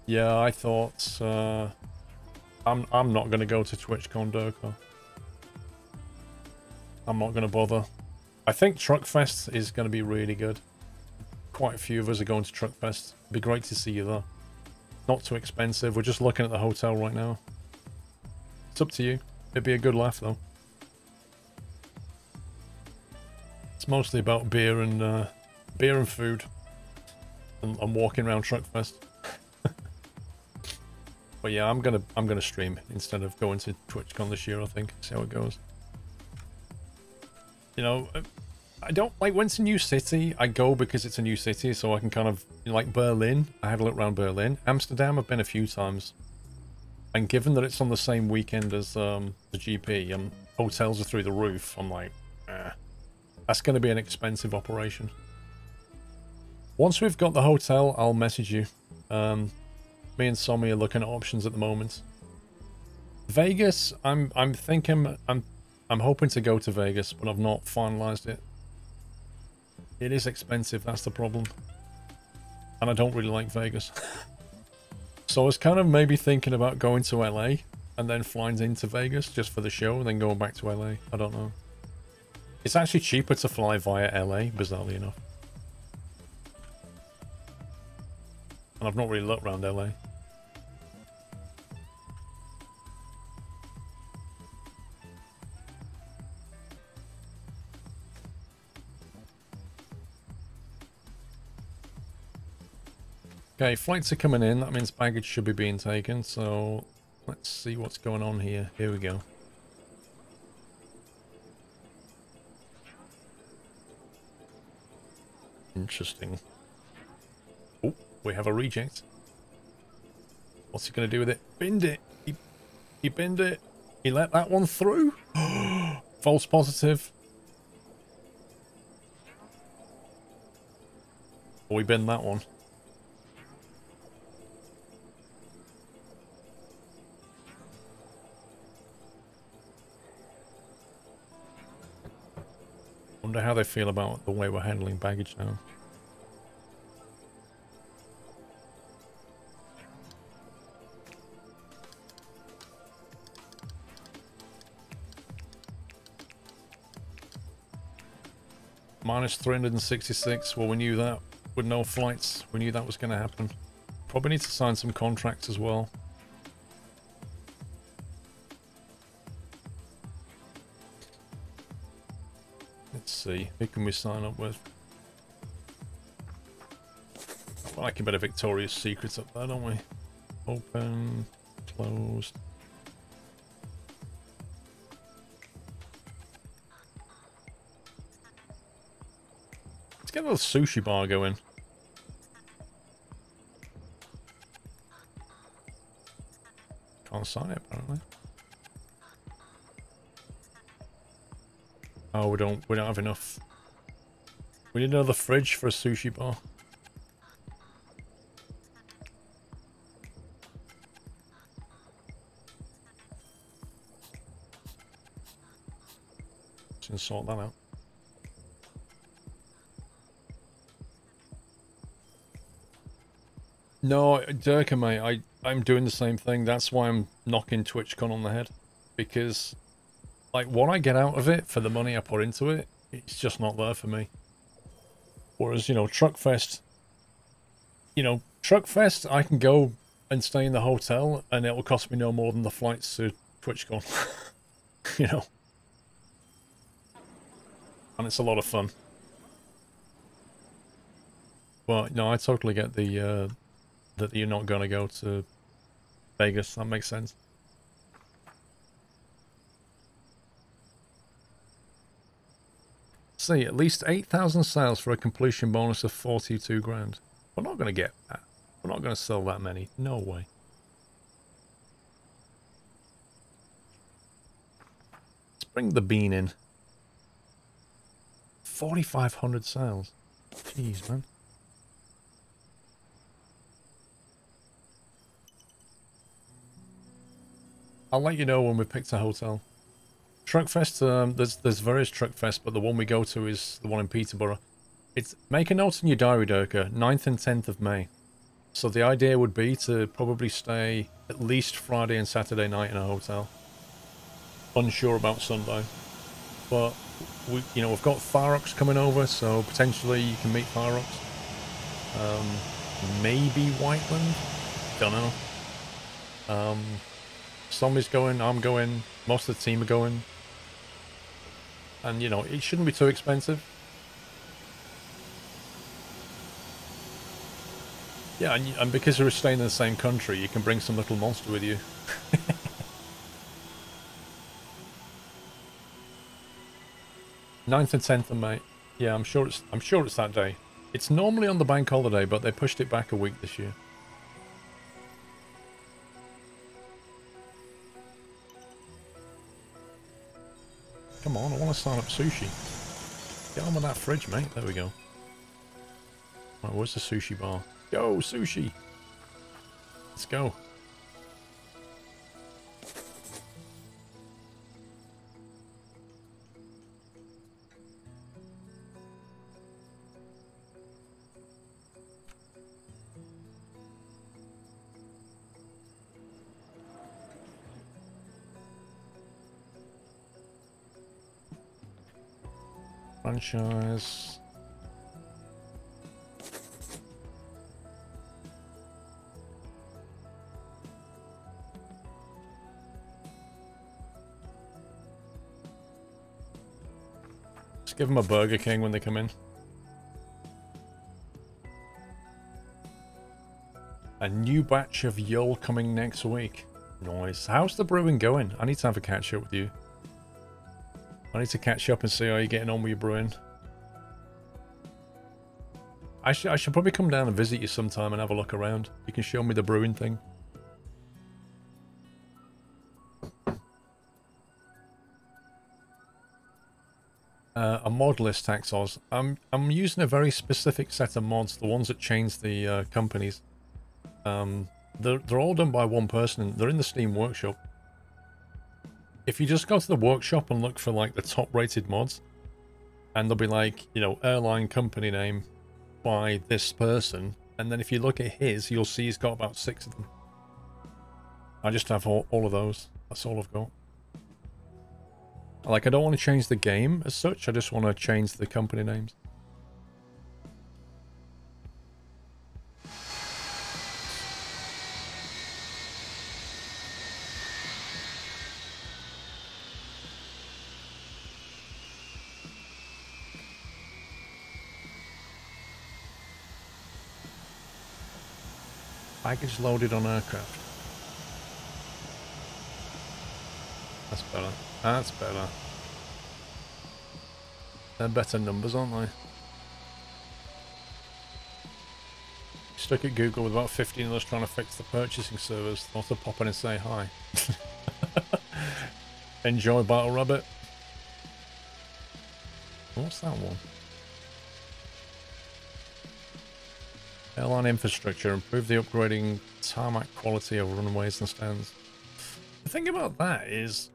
Yeah, I thought I'm not gonna go to TwitchCon Durko. I'm not gonna bother. I think Truckfest is gonna be really good. Quite a few of us are going to Truckfest. It'd be great to see you there. Not too expensive. We're just looking at the hotel right now. It's up to you. It'd be a good laugh though. It's mostly about beer and food, and walking around Truckfest. But yeah, I'm gonna stream instead of going to TwitchCon this year. I think. See how it goes. You know, I don't like when it's a new city. I go because it's a new city, so I can kind of like Berlin. I had a look around Berlin. Amsterdam, I've been a few times, and given that it's on the same weekend as the GP and hotels are through the roof, I'm like, that's going to be an expensive operation. Once we've got the hotel, I'll message you. Me and Somi are looking at options at the moment. Vegas, I'm thinking, I'm hoping to go to Vegas, but I've not finalized it. It is expensive, that's the problem. And I don't really like Vegas. So I was kind of maybe thinking about going to LA and then flying into Vegas just for the show and then going back to LA. I don't know. It's actually cheaper to fly via LA, bizarrely enough. And I've not really looked around LA. Okay, flights are coming in. That means baggage should be being taken. So let's see what's going on here. Here we go. Interesting. Oh, we have a reject. What's he going to do with it? Binned it. He binned it. He let that one through. False positive. Oh, we binned that one. Wonder how they feel about the way we're handling baggage now. Minus 366. Well, we knew that with no flights. We knew that was going to happen. Probably need to sign some contracts as well. Let's see. Who can we sign up with? I like a bit of Victoria's Secrets up there, don't we? Open, closed. Let's get a little sushi bar going. Can't sign it apparently. Oh, we don't have enough. We need another fridge for a sushi bar. Just sort that out. No, Durka, mate, I'm doing the same thing. That's why I'm knocking TwitchCon on the head. Because like, what I get out of it for the money I put into it, it's just not there for me. Whereas, you know, Truckfest, I can go and stay in the hotel and it will cost me no more than the flights to TwitchCon. You know? And it's a lot of fun. But, no, I totally get the, that you're not going to go to Vegas. That makes sense. See, at least 8,000 sales for a completion bonus of 42 grand. We're not going to get that. We're not going to sell that many. No way. Let's bring the bean in. 4,500 sales. Jeez, man. I'll let you know when we picked a hotel. Truckfest, there's various Truckfest, but the one we go to is the one in Peterborough. It's make a note in your diary, Durka, 9th and 10th of May. So the idea would be to probably stay at least Friday and Saturday night in a hotel. Unsure about Sunday, but we've got Farox coming over, so potentially you can meet Farox. Maybe Whiteland, don't know. Somebody's going, I'm going, most of the team are going, and it shouldn't be too expensive. Yeah, and because we're staying in the same country, you can bring some little monster with you. 9th and 10th of May. Yeah, I'm sure it's that day. It's normally on the bank holiday, but they pushed it back a week this year. Come on, I want to sign up sushi. Get on with that fridge, mate. There we go. Right, where's the sushi bar? Go, sushi! Let's go. Franchise. Let's give them a Burger King when they come in. A new batch of Yule coming next week. Nice. How's the brewing going? I need to have a catch up with you. I need to catch up and see how you're getting on with your brewing. I should probably come down and visit you sometime and have a look around. You can show me the brewing thing. A mod list, Taxos. I'm using a very specific set of mods, the ones that change the companies. They're all done by one person. They're in the Steam Workshop. If you just go to the workshop and look for like the top rated mods, and they'll be like, airline company name by this person, and then if you look at his, you'll see he's got about 6 of them. I just have all of those. That's all I've got. Like, I don't want to change the game as such, I just want to change the company names. Baggage loaded on aircraft. That's better. That's better. They're better numbers, aren't they? Stuck at Google with about 15 of us trying to fix the purchasing servers. Thought to pop in and say hi. Enjoy Battle Rabbit. What's that one? Airline infrastructure. Improve the upgrading tarmac quality of runways and stands. The thing about that is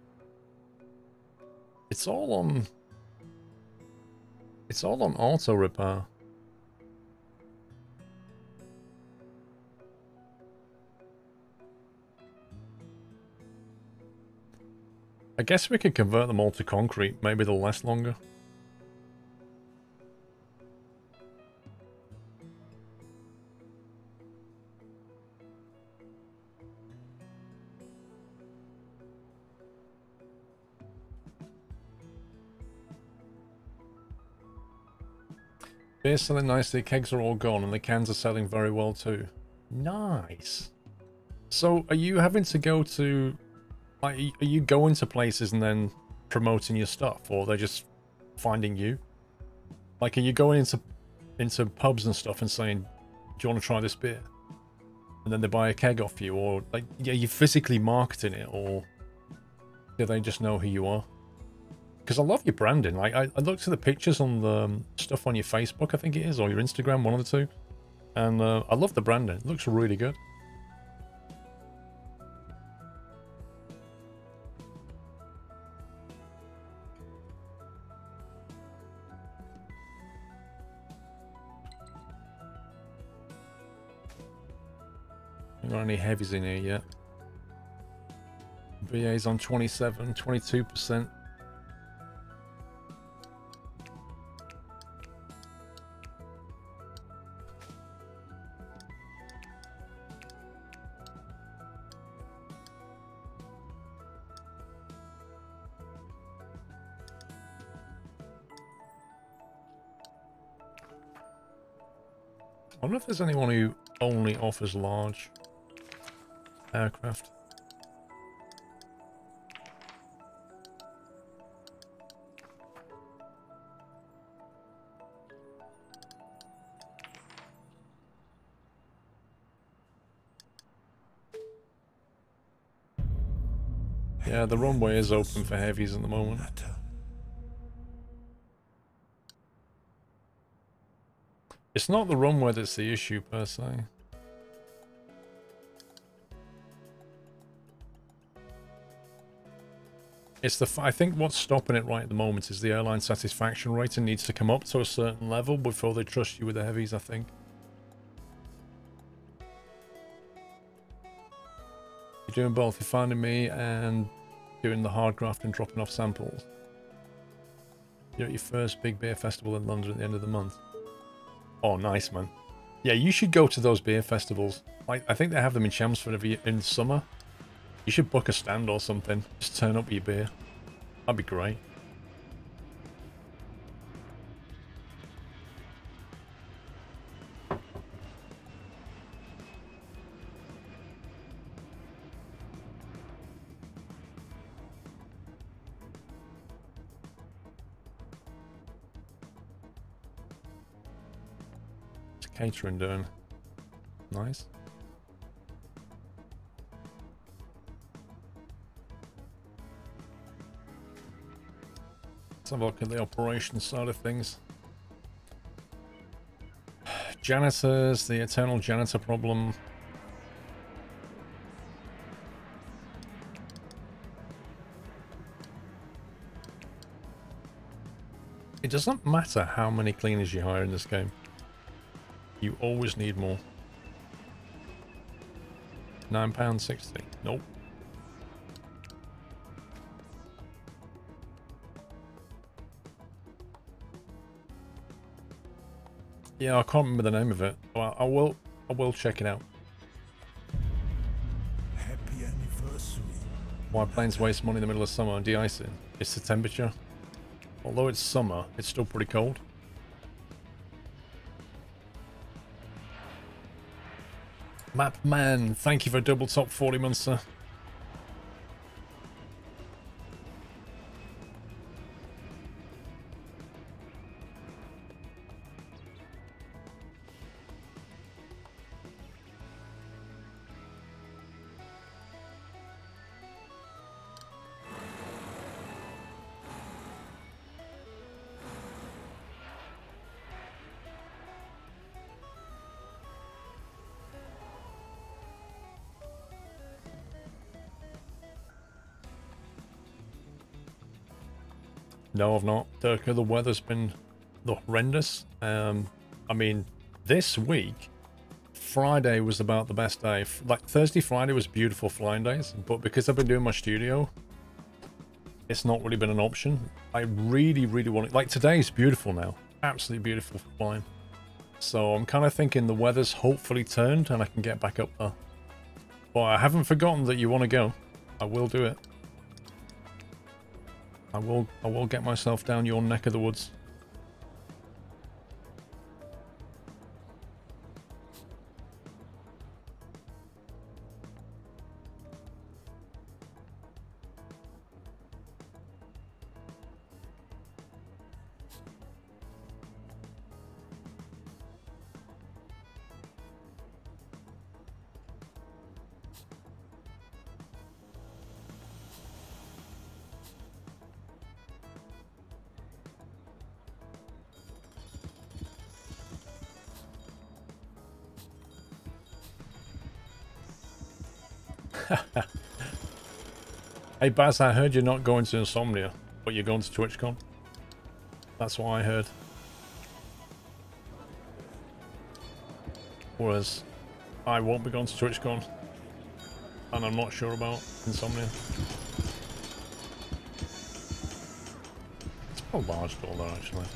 it's all on auto repair. I guess we could convert them all to concrete. Maybe they'll last longer. Beer's selling nicely, kegs are all gone, and the cans are selling very well too. Nice. So, are you having to go to... Like, are you going to places and then promoting your stuff, or are they just finding you? Like, are you going into pubs and stuff and saying, do you want to try this beer? And then they buy a keg off you, or like, are you physically marketing it, or do they just know who you are? Because I love your branding. Like, I looked at the pictures on the stuff on your Facebook, I think it is, or your Instagram, one of the two. And I love the branding. It looks really good. Not any heavies in here yet. BA's on 27, 22%. I wonder if there's anyone who only offers large aircraft. Yeah, the runway is open for heavies at the moment. It's not the runway that's the issue, per se. It's the... I think what's stopping it right at the moment is the airline satisfaction rating needs to come up to a certain level before they trust you with the heavies, I think. You're doing both. You're finding me and doing the hard graft and dropping off samples. You're at your first big beer festival in London at the end of the month. Oh, nice, man. Yeah, you should go to those beer festivals. Like, I think they have them in Chelmsford in summer. You should book a stand or something. Just turn up with your beer. That'd be great. Catering doing. Nice. Let's have a look at the operations side of things. Janitors, the eternal janitor problem. It doesn't matter how many cleaners you hire in this game. You always need more. £9.60. Nope. Yeah, I can't remember the name of it. Well, I will check it out. Happy anniversary. Why planes waste money in the middle of summer on de-icing? It's the temperature. Although it's summer, it's still pretty cold. Mapman, thank you for double top 40 months, sir. No, I've not. Durka, the weather's been horrendous. I mean, this week, Friday was about the best day. Like, Thursday, Friday was beautiful flying days. But because I've been doing my studio, it's not really been an option. I really, really want it. Like, today's beautiful now. Absolutely beautiful flying. So I'm kind of thinking the weather's hopefully turned and I can get back up there. But I haven't forgotten that you want to go. I will do it. I will get myself down your neck of the woods. Hey Baz, I heard you're not going to Insomnia, but you're going to TwitchCon. That's what I heard. Whereas I won't be going to TwitchCon. And I'm not sure about insomnia. It's a large door though, actually.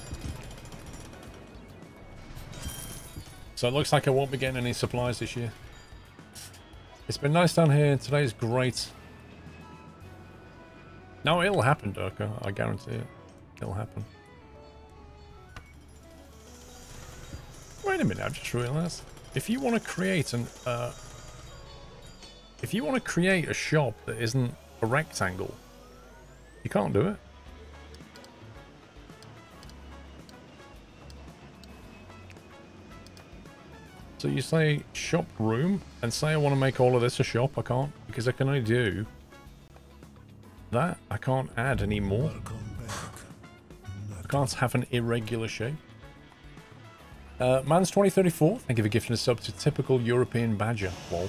So it looks like I won't be getting any supplies this year. It's been nice down here. Today's great. No, it'll happen, Durka. I guarantee it. It'll happen. Wait a minute, I've just realised. If you want to create an if you want to create a shop that isn't a rectangle, you can't do it. So you say shop room and say I want to make all of this a shop. I can't, because I can only do that. I can't add any more. I can't have an irregular shape. Man's 2034, thank you for gifting a sub to typical European badger. Lol.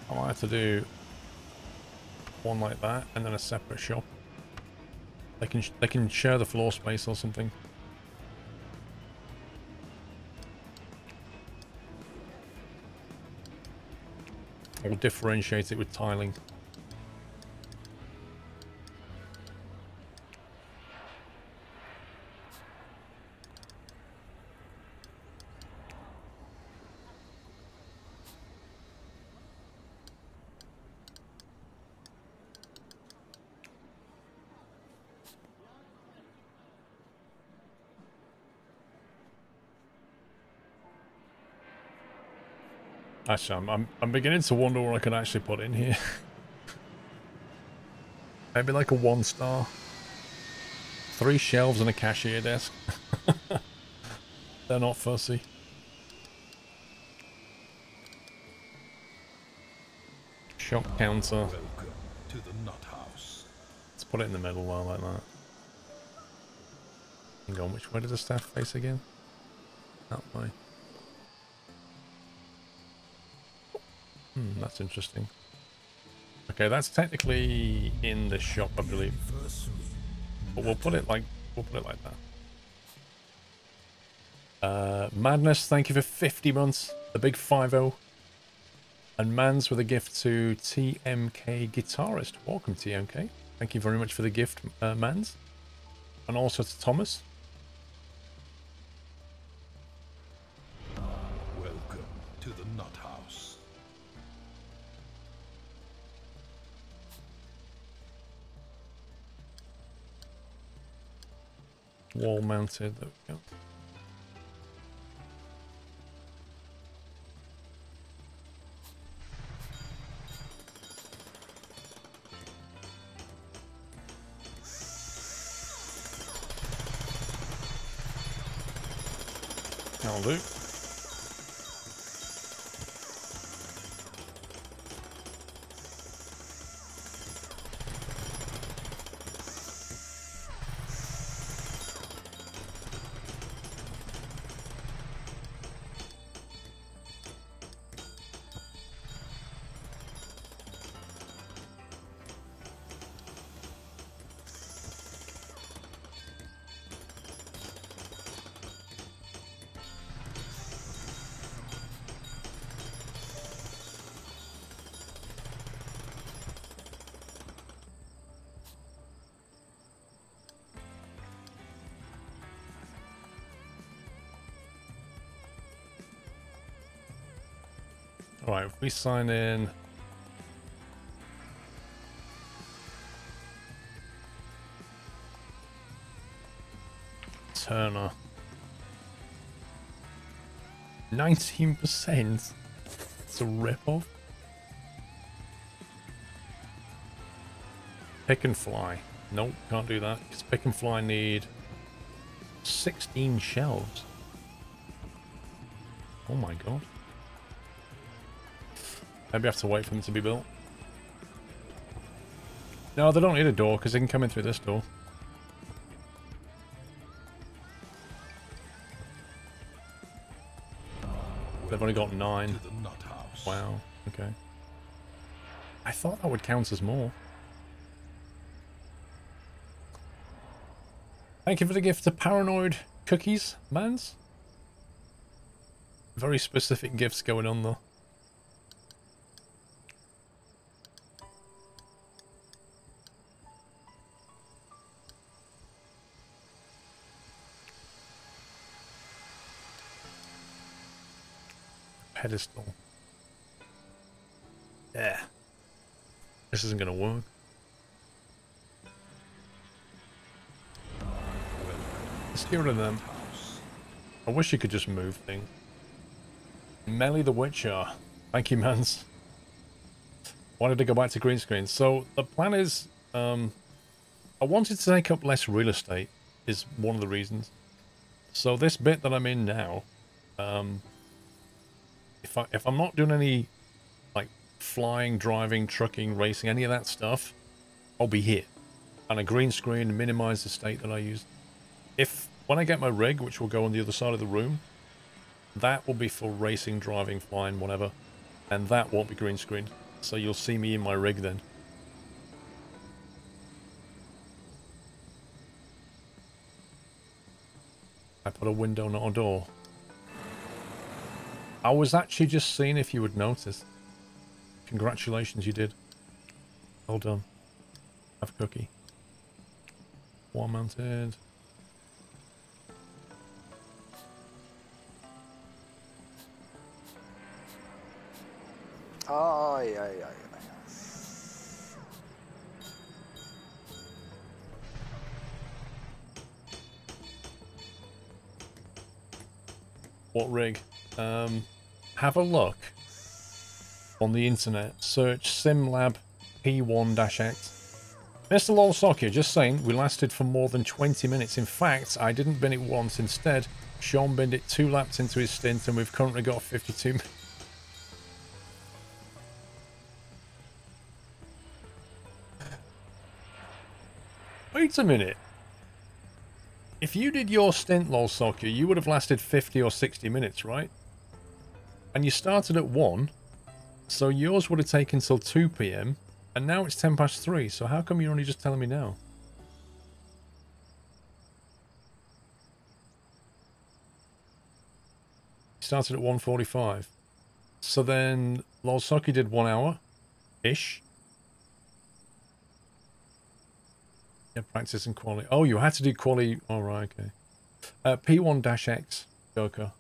I might have to do one like that and then a separate shop. They can share the floor space or something. Or differentiate it with tiling. Actually, I'm beginning to wonder what I could actually put in here. Maybe like a 1-star. 3 shelves and a cashier desk. They're not fussy. Shop counter. Welcome to the nut house. Let's put it in the middle while like that. Hang on, which way does the staff face again? That way. That's interesting. Okay, that's technically in the shop, I believe. But we'll put it like that. Madness, thank you for 50 months. The big 5-0. And Mans with a gift to TMK Guitarist. Welcome, TMK. Thank you very much for the gift, Mans. And also to Thomas. Welcome to the nut house. Wall mounted, there we go. That'll do. Alright, if we sign in... Turner. 19%? It's a rip-off. Pick and Fly. Nope, can't do that. Because Pick and Fly need 16 shelves. Oh my god. Maybe I have to wait for them to be built. No, they don't need a door because they can come in through this door. They've only got 9. Wow, okay. I thought that would count as more. Thank you for the gift of paranoid cookies, mans. Very specific gifts going on though. Pedestal. Yeah. This isn't gonna work. Let's get rid of them. I wish you could just move things. Melly the Witcher. Thank you, mans. Why did I go back to green screen? So the plan is, I wanted to take up less real estate is one of the reasons. So this bit that I'm in now, if I'm not doing any like flying, driving, trucking, racing, any of that stuff, I'll be here. And a green screen, minimize the state that I use. When I get my rig, which will go on the other side of the room, that will be for racing, driving, flying, whatever. And that won't be green screen. So you'll see me in my rig then. I put a window, not a door. I was actually just seeing if you would notice. Congratulations, you did. Well done. Have a cookie. Wall mounted. Ai, ai, ai, ai. What rig? Have a look on the internet. Search SimLab P1-X. Mr. Lol Soccer, just saying, we lasted for more than 20 minutes. In fact, I didn't bin it once. Instead, Sean binned it 2 laps into his stint, and we've currently got 52 minutes. Wait a minute. If you did your stint, Lol Soccer, you would have lasted 50 or 60 minutes, right? And you started at 1, so yours would have taken till 2 PM, and now it's 10 past 3, so how come you're only just telling me now? You started at 1:45. So then, Lol Soccer did 1 hour-ish. Yeah, practice and quality. Oh, you had to do quality. All right, okay. P1-X, Joker.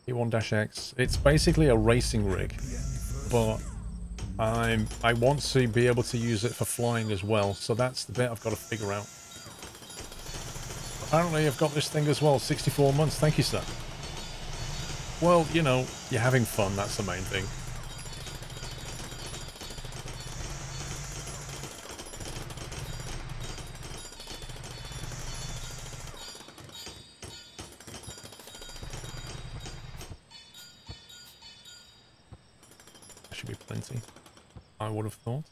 P1-X. It's basically a racing rig, but I want to be able to use it for flying as well. So that's the bit I've got to figure out. Apparently, I've got this thing as well. 64 months. Thank you, sir. Well, you know, you're having fun. That's the main thing. Should be plenty, I would have thought.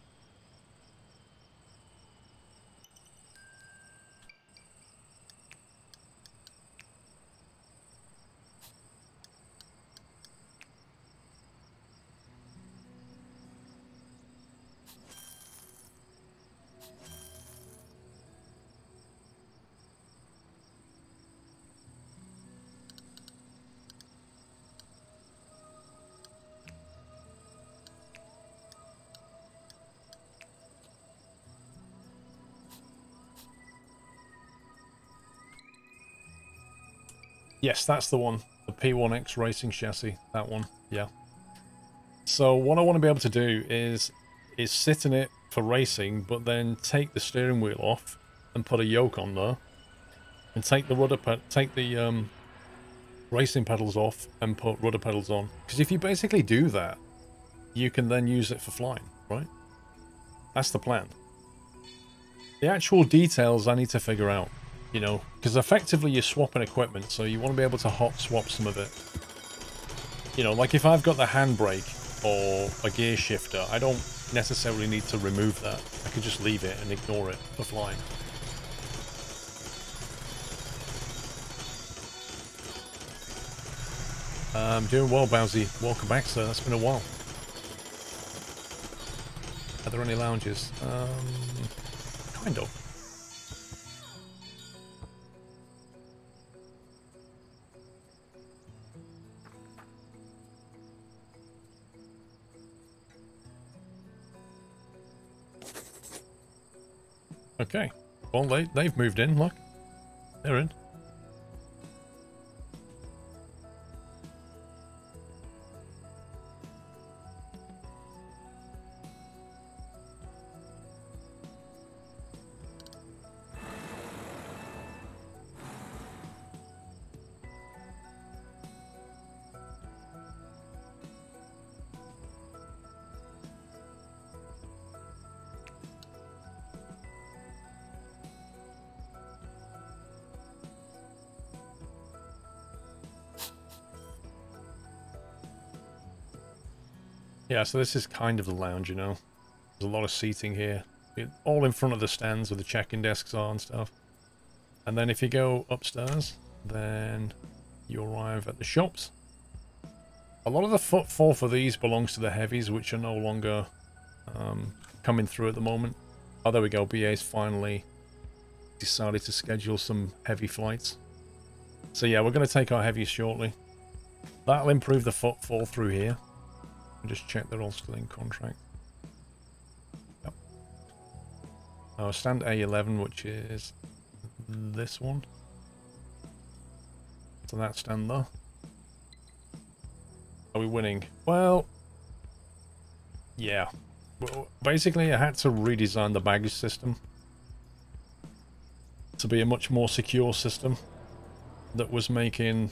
Yes, that's the one. The P1X racing chassis. That one. Yeah. So what I want to be able to do is sit in it for racing, but then take the steering wheel off and put a yoke on there, and take the racing pedals off and put rudder pedals on. Because if you basically do that, you can then use it for flying, right? That's the plan. The actual details I need to figure out. You know, because effectively you're swapping equipment, so you want to be able to hot swap some of it. You know, like if I've got the handbrake or a gear shifter, I don't necessarily need to remove that. I could just leave it and ignore it for flying. Doing well, Bowsy. Welcome back, sir. That's been a while. Are there any lounges? Kind of. Okay. Well, they've moved in, look. They're in. Yeah, so this is kind of the lounge, you know. There's a lot of seating here. All in front of the stands where the check-in desks are and stuff. And then if you go upstairs, then you arrive at the shops. A lot of the footfall for these belongs to the heavies, which are no longer coming through at the moment. Oh, there we go. BA's finally decided to schedule some heavy flights. So yeah, we're going to take our heavies shortly. That'll improve the footfall through here. Just check they're all still in contract. Yep. Oh, stand A11, which is this one. So that stand there. Are we winning? Well, yeah. Well, basically, I had to redesign the baggage system to be a much more secure system that was making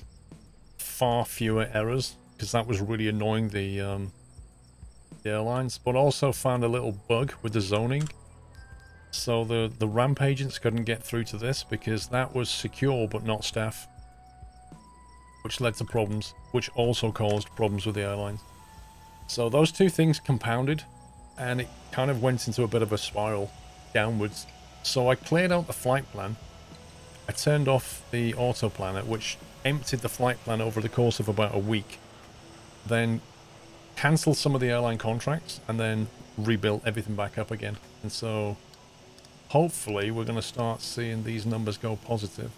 far fewer errors, because that was really annoying the airlines, but also found a little bug with the zoning. So the ramp agents couldn't get through to this because that was secure but not staff, which led to problems, which also caused problems with the airlines. So those two things compounded, and it kind of went into a bit of a spiral downwards. So I cleared out the flight plan. I turned off the auto planner, which emptied the flight plan over the course of about a week. Then cancelled some of the airline contracts, and then rebuilt everything back up again. And so hopefully we're going to start seeing these numbers go positive.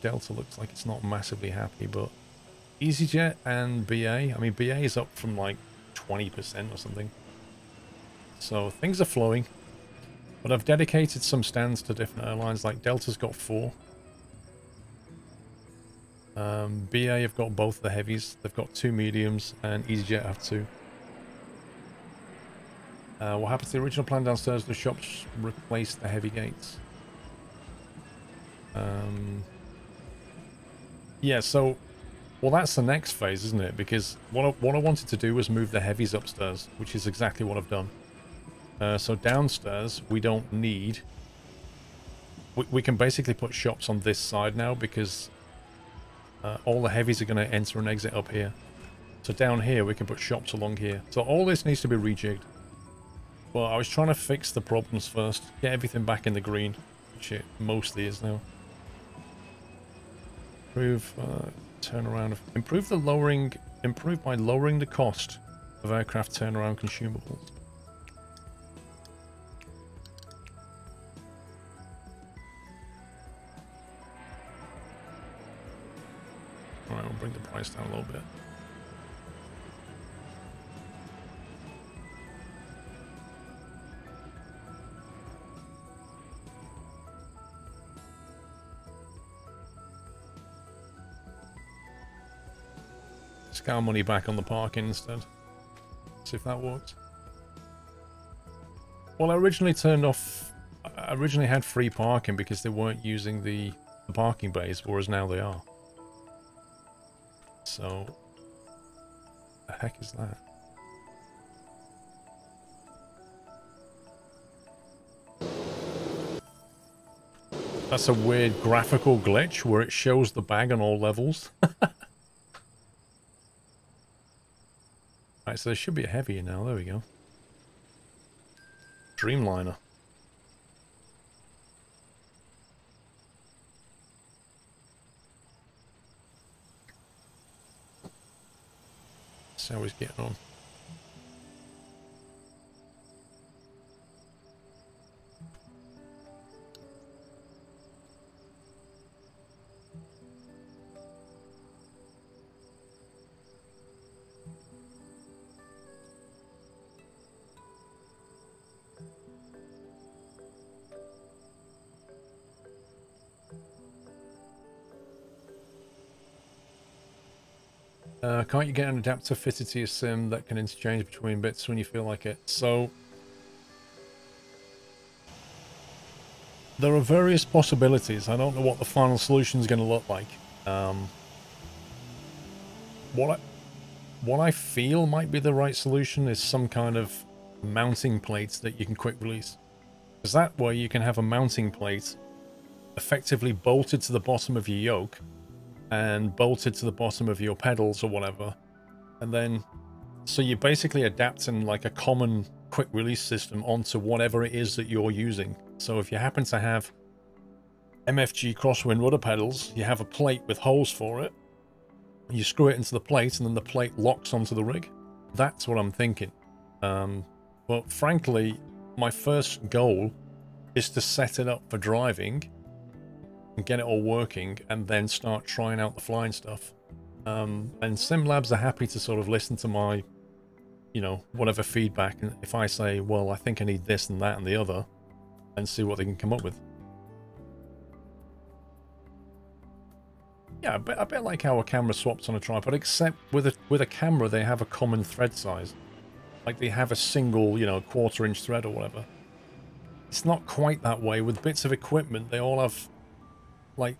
Delta looks like it's not massively happy, but EasyJet and BA, I mean, BA is up from like 20% or something. So things are flowing. But I've dedicated some stands to different airlines, like Delta's got 4. BA have got both the heavies. They've got 2 mediums, and EasyJet have 2. What happened to the original plan downstairs? The shops replaced the heavy gates. Yeah, so... Well, that's the next phase, isn't it? Because what I wanted to do was move the heavies upstairs, which is exactly what I've done. So downstairs, we don't need... We can basically put shops on this side now, because all the heavies are going to enter and exit up here. So down here, we can put shops along here. So all this needs to be rejigged. Well, I was trying to fix the problems first. Get everything back in the green, which it mostly is now. Improve turnaround. Improve by lowering the cost of aircraft turnaround consumables. Alright, we'll bring the price down a little bit. Let's get our money back on the parking instead. See if that works. Well, I originally had free parking because they weren't using the parking bays, whereas now they are. So, the heck is that? That's a weird graphical glitch where it shows the bag on all levels. Right, so there should be a heavier now. There we go. Dreamliner. See how he's getting on. Can't you get an adapter fitted to your sim that can interchange between bits when you feel like it? So there are various possibilities. I don't know what the final solution is going to look like. What I feel might be the right solution is some kind of mounting plates that you can quick release. Because that way you can have a mounting plate effectively bolted to the bottom of your yoke and bolted to the bottom of your pedals or whatever. And then, so you're basically adapting like a common quick release system onto whatever it is that you're using. So if you happen to have MFG crosswind rudder pedals, you have a plate with holes for it. You screw it into the plate and then the plate locks onto the rig. That's what I'm thinking. But frankly, my first goal is to set it up for driving and get it all working and then start trying out the flying stuff. And SimLabs are happy to sort of listen to my, you know, whatever feedback. And if I say, well, I think I need this and that and the other, and see what they can come up with. Yeah, a bit like how a camera swaps on a tripod, except with a camera they have a common thread size. Like they have a single, you know, 1/4-inch thread or whatever. It's not quite that way. With bits of equipment, they all have, like,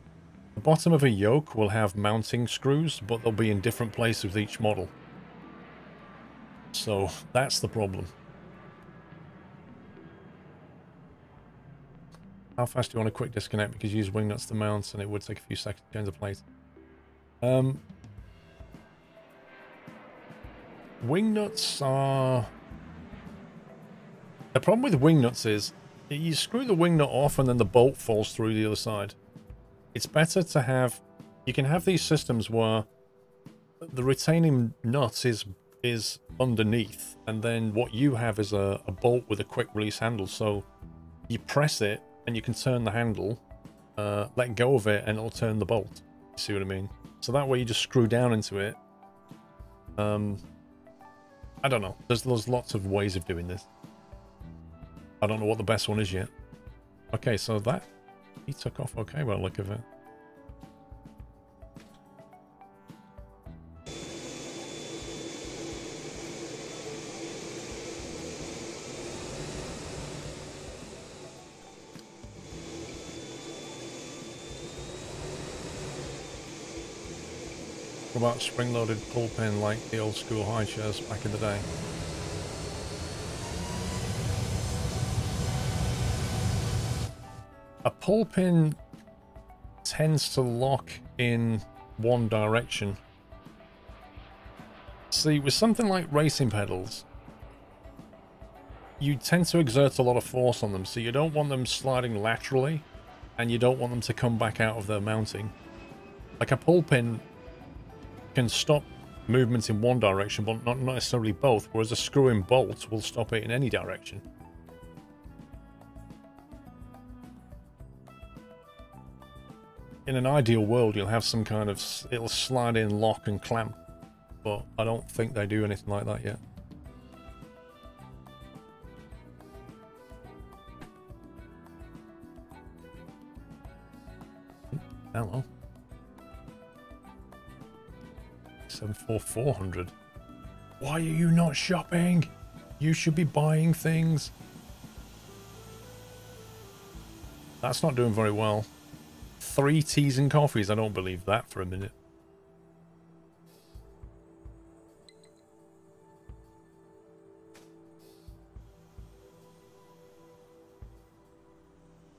the bottom of a yoke will have mounting screws, but they'll be in different places with each model. So that's the problem. How fast do you want a quick disconnect? Because you use wing nuts to mount, and it would take a few seconds to change the plate. Wing nuts are... The problem with wing nuts is you screw the wing nut off and then the bolt falls through the other side. It's better to have... You can have these systems where the retaining nut is underneath, and then what you have is a bolt with a quick release handle. So you press it and you can turn the handle, let go of it, and it'll turn the bolt. You see what I mean? So that way you just screw down into it. I don't know. There's lots of ways of doing this. I don't know what the best one is yet. Okay, so that... He took off okay by the look of it. What about spring-loaded pull pin like the old school high chairs back in the day? A pull pin tends to lock in one direction. See, with something like racing pedals, you tend to exert a lot of force on them, so you don't want them sliding laterally, and you don't want them to come back out of their mounting. Like a pull pin can stop movements in one direction, but not necessarily both, whereas a screw-in bolt will stop it in any direction. In an ideal world, you'll have some kind of... It'll slide in, lock, and clamp, but I don't think they do anything like that yet. Hello. 74400. Why are you not shopping? You should be buying things. That's not doing very well. 3 teas and coffees. I don't believe that for a minute.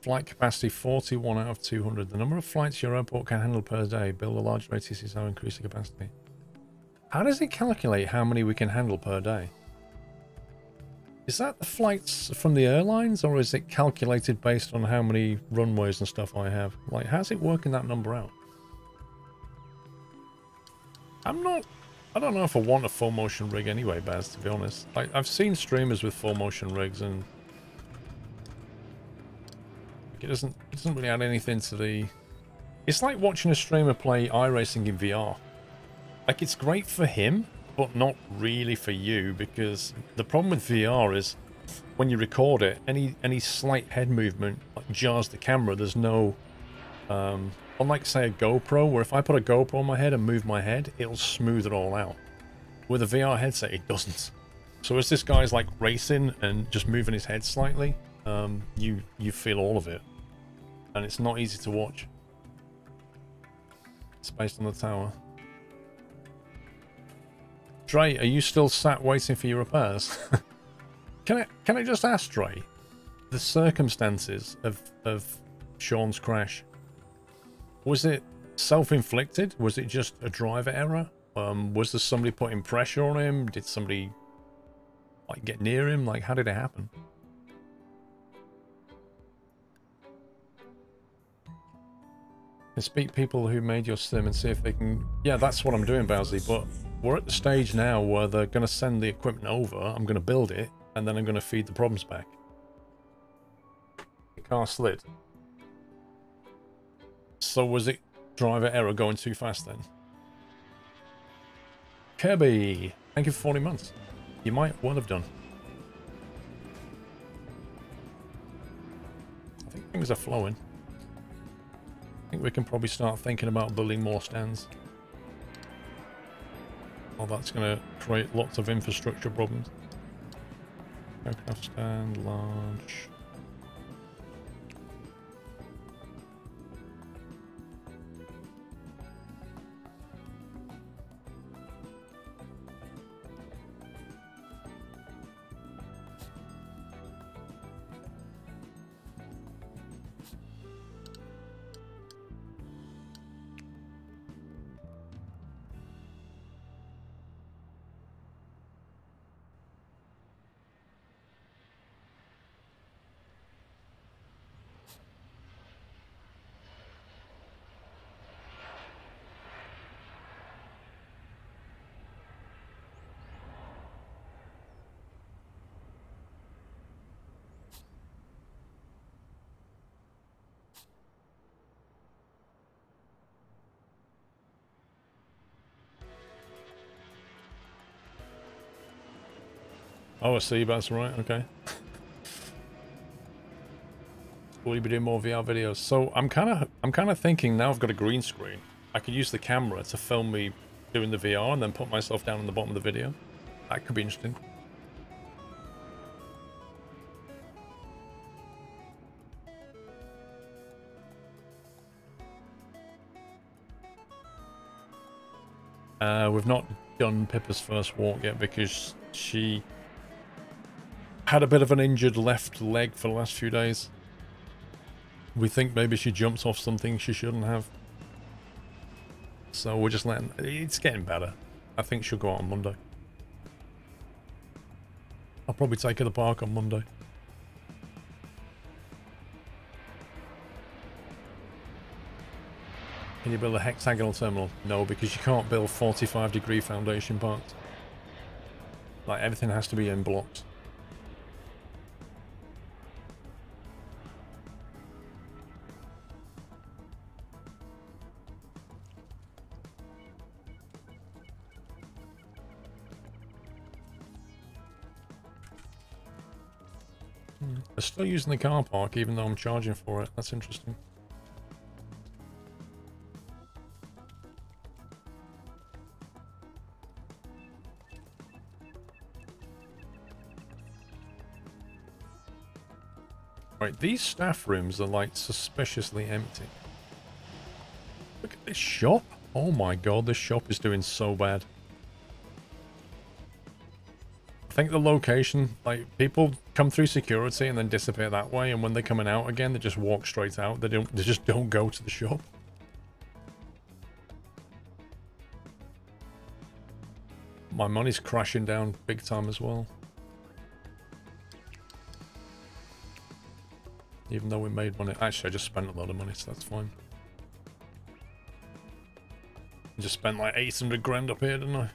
Flight capacity 41 out of 200. The number of flights your airport can handle per day. Build a larger ATC so increase the capacity. How does it calculate how many we can handle per day? Is that the flights from the airlines, or is it calculated based on how many runways and stuff I have? Like, how's it working that number out? I don't know if I want a full motion rig anyway, Baz, to be honest. Like, I've seen streamers with full motion rigs, and it doesn't really add anything to the... It's like watching a streamer play iRacing in VR. Like, it's great for him, but not really for you, because the problem with VR is when you record it, any slight head movement like jars the camera. There's no unlike say a GoPro, where if I put a GoPro on my head and move my head, it'll smooth it all out. With a VR headset, it doesn't. So as this guy's like racing and just moving his head slightly, you feel all of it, and it's not easy to watch. It's based on the tower. Dre, are you still sat waiting for your repairs? Can I just ask, Dre, the circumstances of Sean's crash? Was it self-inflicted? Was it just a driver error? Was there somebody putting pressure on him? Did somebody like get near him? Like, how did it happen? And speak people who made your sim and see if they can... Yeah, that's what I'm doing, Bowsy, but we're at the stage now where they're going to send the equipment over, I'm going to build it, and then I'm going to feed the problems back. The car slid. So was it driver error going too fast then? Kirby, thank you for 40 months. You might well have done. I think things are flowing. I think we can probably start thinking about building more stands. Oh, that's going to create lots of infrastructure problems. Aircraft stand, large. Oh, I see, that's right, okay. Will you be doing more VR videos? So I'm kind of thinking now I've got a green screen. I could use the camera to film me doing the VR and then put myself down in the bottom of the video. That could be interesting. We've not done Pippa's first walk yet because she had a bit of an injured left leg for the last few days. We think maybe she jumps off something she shouldn't have. So we're just letting... It's getting better. I think she'll go out on Monday. I'll probably take her to the park on Monday. Can you build a hexagonal terminal? No, because you can't build 45-degree foundation parts. Like, everything has to be in blocks. They're still using the car park even though I'm charging for it. That's interesting. Right, these staff rooms are like suspiciously empty. Look at this shop. Oh my god, this shop is doing so bad. I think the location, like, people come through security and then disappear that way, and when they're coming out again, they just walk straight out. They just don't go to the shop. My money's crashing down big time as well. Even though we made money. Actually, I just spent a lot of money, so that's fine. I just spent like 800 grand up here, didn't I?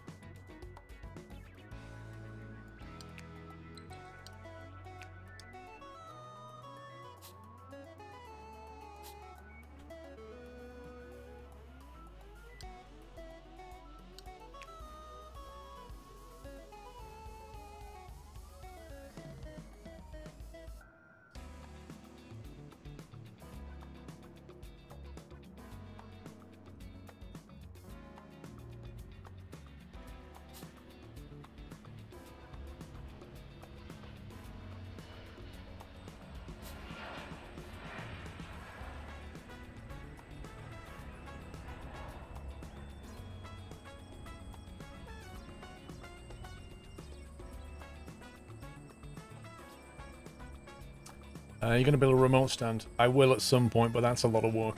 You're going to build a remote stand. I will at some point, but that's a lot of work.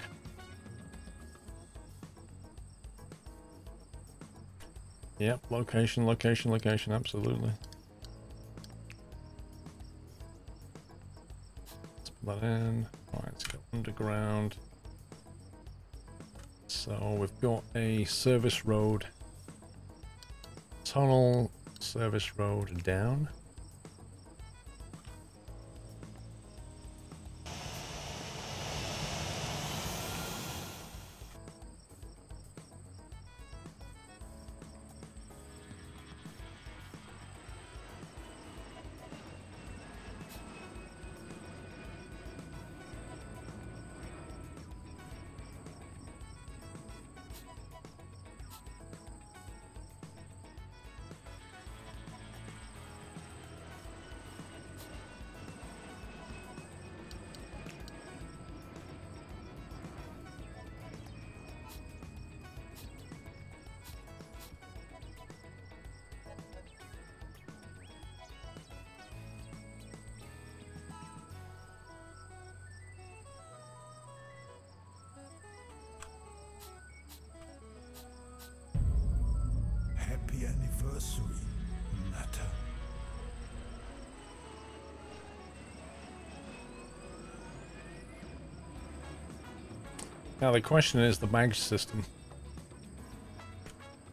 Yep, location, location, location, absolutely. Let's put that in. Alright, let's go underground. So we've got a service road, tunnel, service road down. Happy anniversary, Matter. Now the question is the baggage system.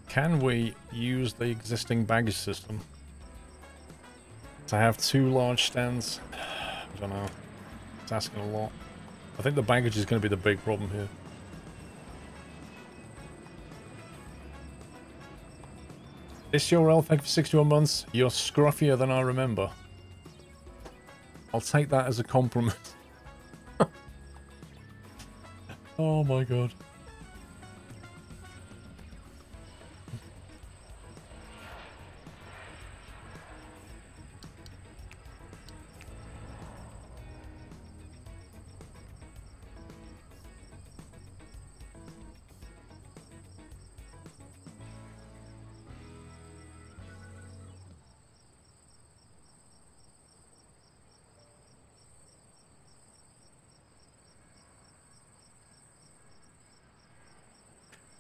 Can we use the existing baggage system to have 2 large stands? I don't know. It's asking a lot. I think the baggage is going to be the big problem here. This your Elfeg for 61 months? You're scruffier than I remember. I'll take that as a compliment. Oh my god.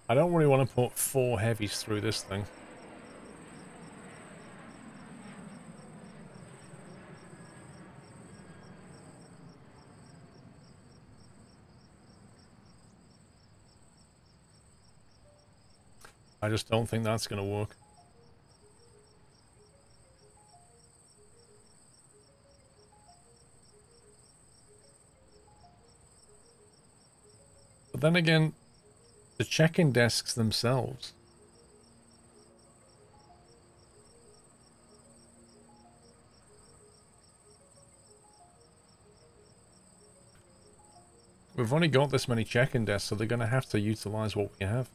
I don't really want to put 4 heavies through this thing. I just don't think that's going to work. But then again, the check-in desks themselves. We've only got this many check-in desks, so they're going to have to utilize what we have.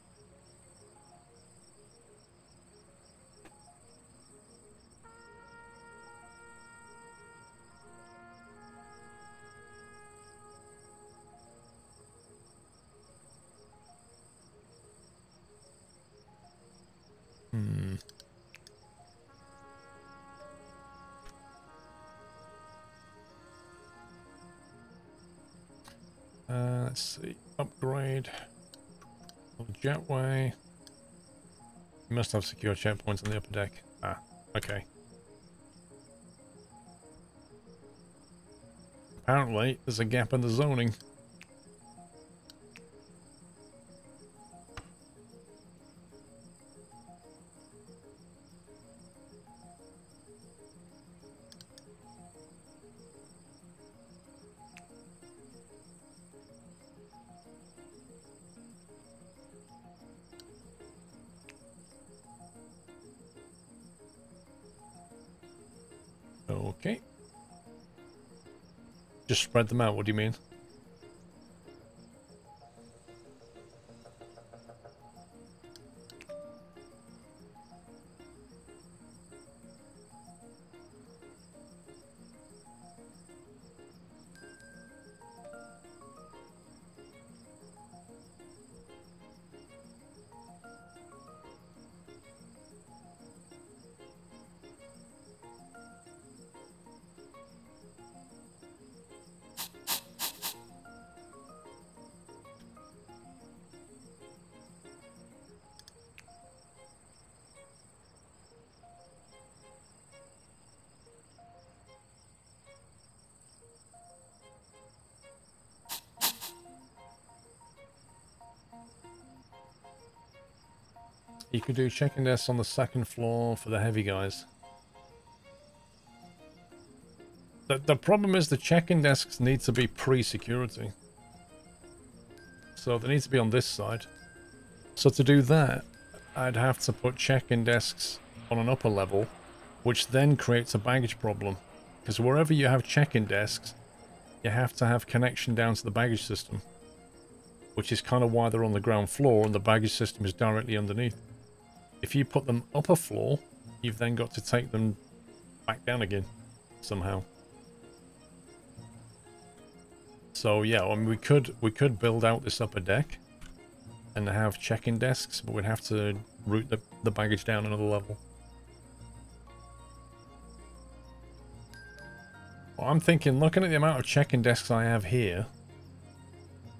Let's see. Upgrade. Jetway. You must have secure checkpoints on the upper deck. Ah, okay. Apparently, there's a gap in the zoning. Okay. Just spread them out, what do you mean? You could do check-in desks on the second floor for the heavy guys. The problem is the check-in desks need to be pre-security. So they need to be on this side. So to do that, I'd have to put check-in desks on an upper level, which then creates a baggage problem. Because wherever you have check-in desks, you have to have connection down to the baggage system. Which is kind of why they're on the ground floor and the baggage system is directly underneath. If you put them upper floor, you've then got to take them back down again, somehow. So yeah, I mean, we could build out this upper deck and have check-in desks, but we'd have to route the baggage down another level. Well, I'm thinking, looking at the amount of check-in desks I have here,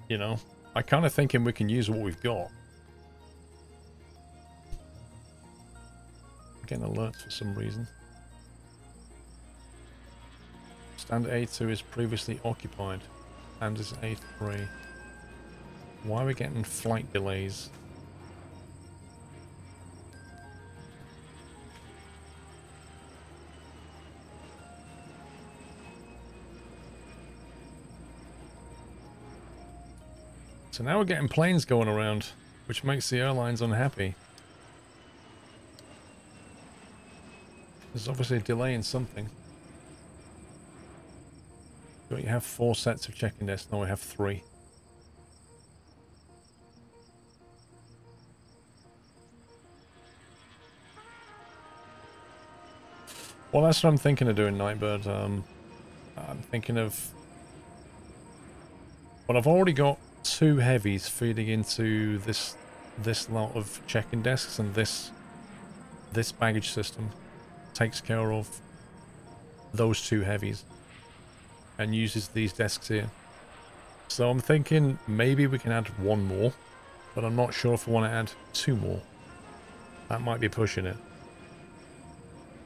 you know, I kind of thinking we can use what we've got. I'm getting alerts for some reason. Stand A2 is previously occupied. And is A3. Why are we getting flight delays? So now we're getting planes going around, which makes the airlines unhappy. There's obviously a delay in something. Don't you have 4 sets of check-in desks? No, we have 3. Well, that's what I'm thinking of doing, Nightbird. I'm thinking of... Well, I've already got 2 heavies feeding into this lot of check-in desks, and this baggage system takes care of those 2 heavies. And uses these desks here. So I'm thinking maybe we can add 1 more, but I'm not sure if I want to add 2 more. That might be pushing it.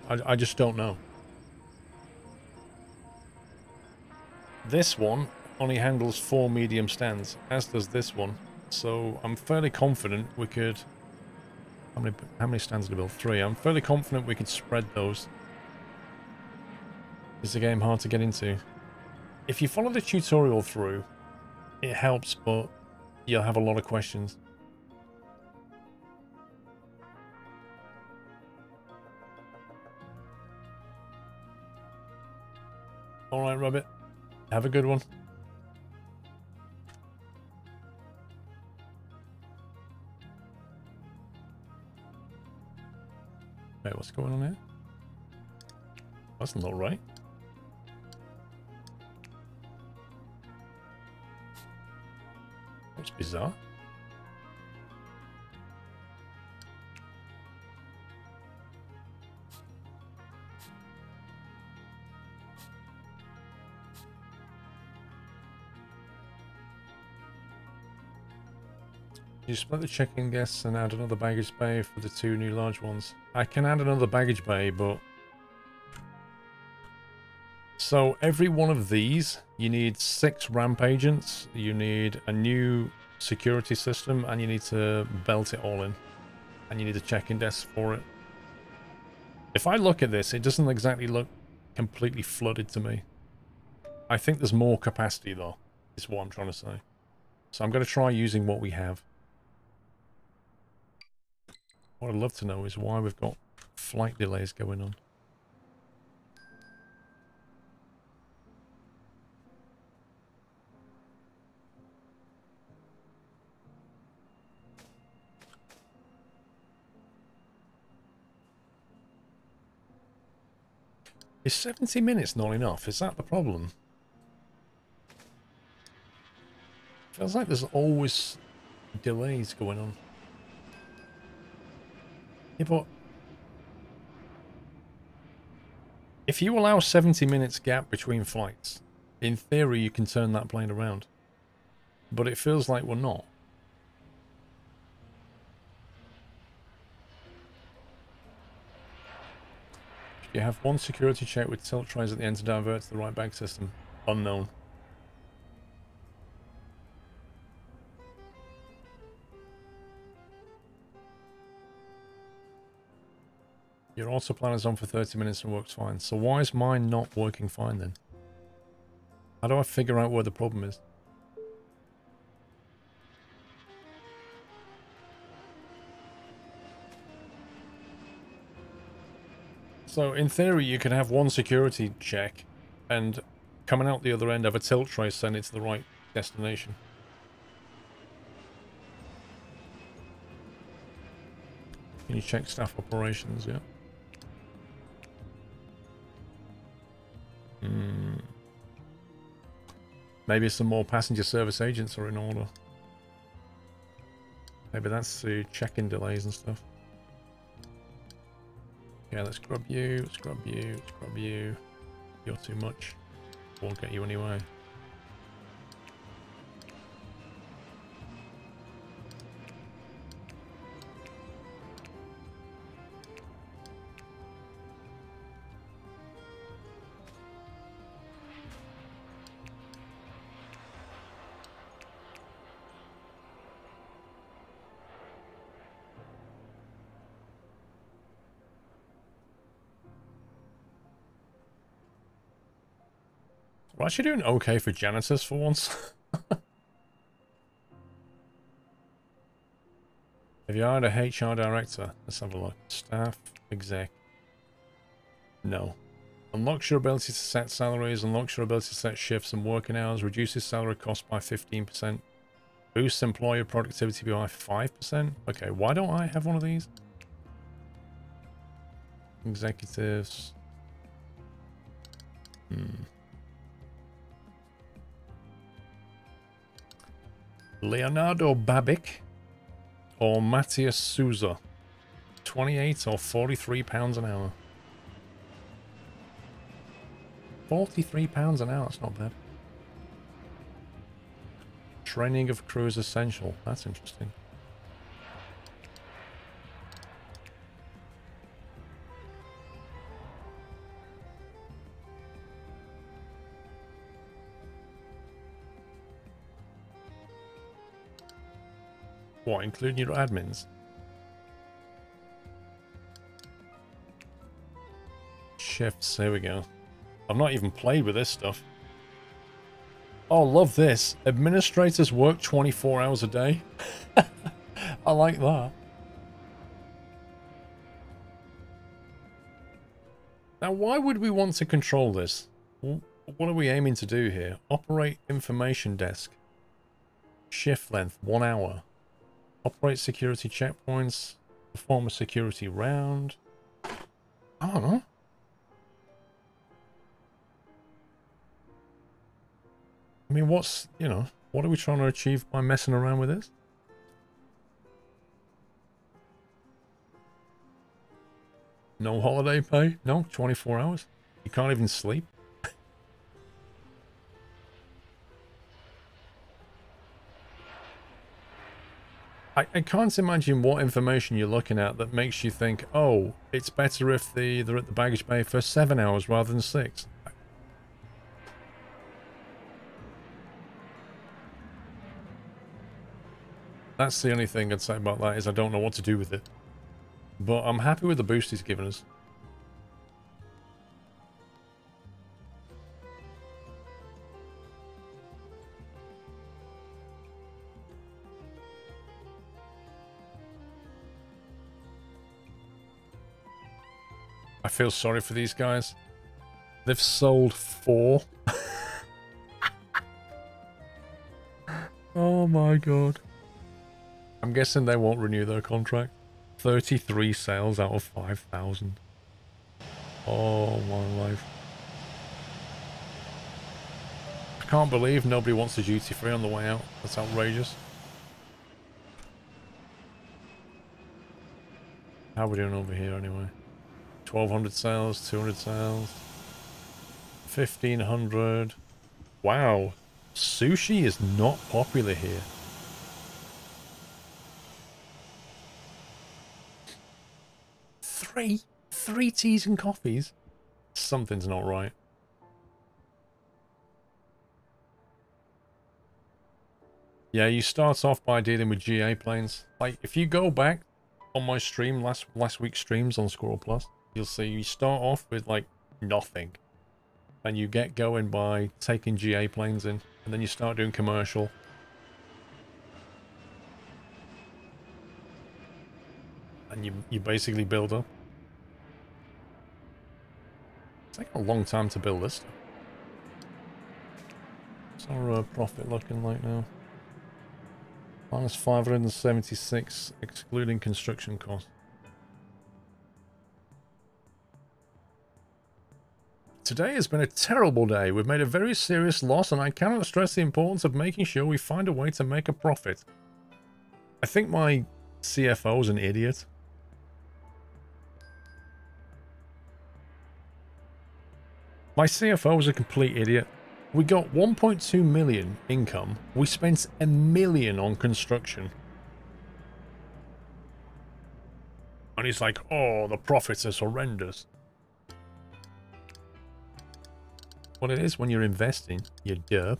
I just don't know. This one only handles 4 medium stands, as does this one. So I'm fairly confident we could... How many stands did I build? 3. I'm fairly confident we could spread those. Is the game hard to get into? If you follow the tutorial through, it helps, but you'll have a lot of questions. Alright, Rabbit. Have a good one. Wait, what's going on here? That's not right. That's bizarre. You split the check-in guests and add another baggage bay for the 2 new large ones. I can add another baggage bay, but... So every one of these, you need 6 ramp agents, you need a new security system, and you need to belt it all in. And you need a check-in desk for it. If I look at this, it doesn't exactly look completely flooded to me. I think there's more capacity though, is what I'm trying to say. So I'm going to try using what we have. What I'd love to know is why we've got flight delays going on. Is 70 minutes not enough? Is that the problem? Feels like there's always delays going on. Yeah, but if you allow 70 minutes gap between flights, in theory you can turn that plane around. But it feels like we're not. You have 1 security check with tilt trays at the end to divert to the right bag system. Unknown. Your autoplanner's on for 30 minutes and works fine. So why is mine not working fine then? How do I figure out where the problem is? So in theory, you can have one security check and coming out the other end have a tilt trace send it to the right destination. Can you check staff operations? Yeah. Maybe some more passenger service agents are in order. Maybe that's the check-in delays and stuff. Yeah, let's grab you, let's grab you, let's grab you. You're too much. Won't get you anyway. We're actually doing okay for janitors for once. Have you hired a HR director? Let's have a look. Staff, exec. No. Unlocks your ability to set salaries, unlocks your ability to set shifts and working hours, reduces salary costs by 15%, boosts employer productivity by 5%. Okay, why don't I have one of these? Executives. Leonardo Babic or Matthias Souza. 28 or 43 pounds an hour. 43 pounds an hour, that's not bad. Training of crew is essential. That's interesting. What, including your admins? Shifts, here we go. I've not even played with this stuff. Oh, love this. Administrators work 24 hours a day. I like that. Now, why would we want to control this? What are we aiming to do here? Operate information desk. Shift length, 1 hour. Operate security checkpoints. Perform a security round. I don't know. I mean, what's, you know, what are we trying to achieve by messing around with this? No holiday pay? No, 24 hours. You can't even sleep. I can't imagine what information you're looking at that makes you think, oh, it's better if they're at the baggage bay for 7 hours rather than 6. That's the only thing I'd say about that, is I don't know what to do with it. But I'm happy with the boost he's given us. I feel sorry for these guys. They've sold 4. Oh my god. I'm guessing they won't renew their contract. 33 sales out of 5,000. Oh my life. I can't believe nobody wants a duty free on the way out. That's outrageous. How are we doing over here anyway? 1,200 sales, 200 sales, 1,500. Wow. Sushi is not popular here. Three teas and coffees? Something's not right. Yeah, you start off by dealing with GA planes. Like, if you go back on my stream, last week's streams on SquirrelPlus, you'll see you start off with like nothing. And you get going by taking GA planes in. And then you start doing commercial. And you basically build up. It's taking a long time to build this stuff. What's our profit looking like now? Minus 576, excluding construction costs. Today has been a terrible day. We've made a very serious loss, and I cannot stress the importance of making sure we find a way to make a profit. I think my CFO is an idiot. My CFO is a complete idiot. We got 1.2 million income. We spent $1 million on construction. And he's like, oh, the profits are horrendous. What it is when you're investing, you derp.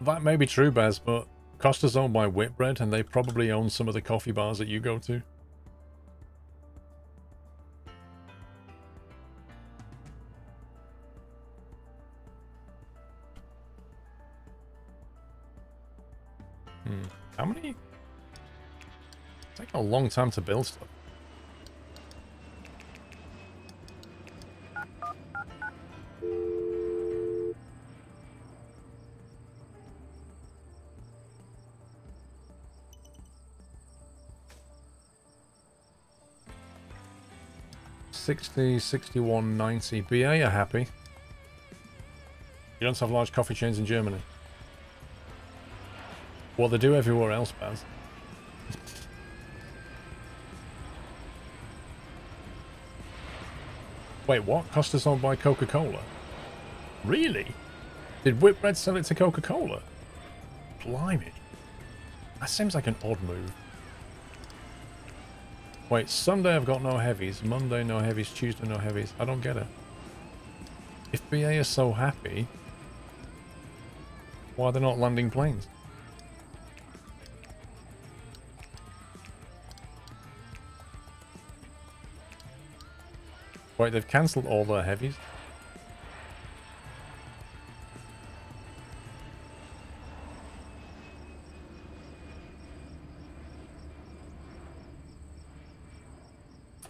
That may be true, Baz, but Costa's owned by Whitbread, and they probably own some of the coffee bars that you go to. How many? It's taking a long time to build stuff. $60, $61, $90. BA are happy. You don't have large coffee chains in Germany. Well, they do everywhere else, Baz. Wait, what? Costa's owned by Coca-Cola? Really? Did Whitbread sell it to Coca-Cola? Blimey. That seems like an odd move. Wait, Sunday I've got no heavies, Monday no heavies, Tuesday no heavies. I don't get it. If BA is so happy, why are they not landing planes? Wait, they've cancelled all their heavies?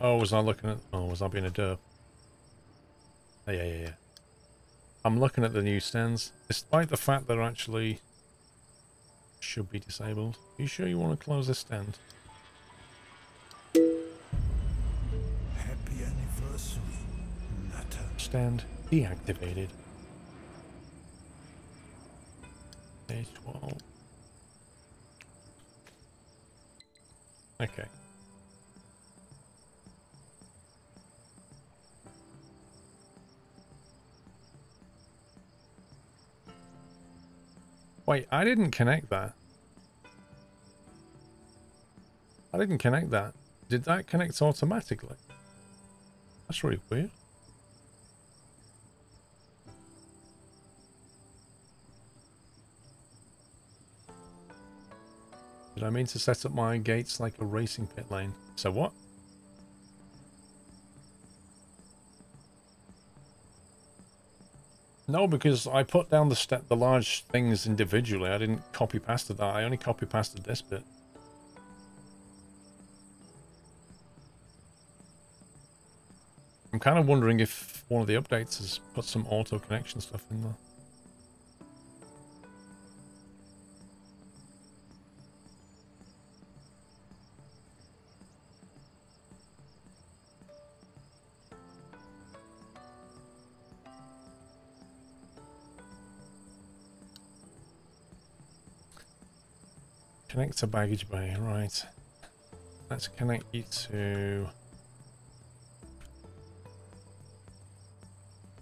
Oh, was I looking at... Oh, was I being a derp? Oh, yeah. I'm looking at the newsstands. Despite the fact they're actually... should be disabled. Are you sure you want to close this stand? Happy anniversary, Natter. Stand deactivated. Page 12. Okay. Wait, I didn't connect that. I didn't connect that. Did that connect automatically? That's really weird. Did I mean to set up my gates like a racing pit lane? So what? No, because I put down the large things individually. I didn't copy pasted that. I only copy pasted this bit. I'm kind of wondering if one of the updates has put some auto connection stuff in there. Connect to baggage bay, right. Let's connect you to...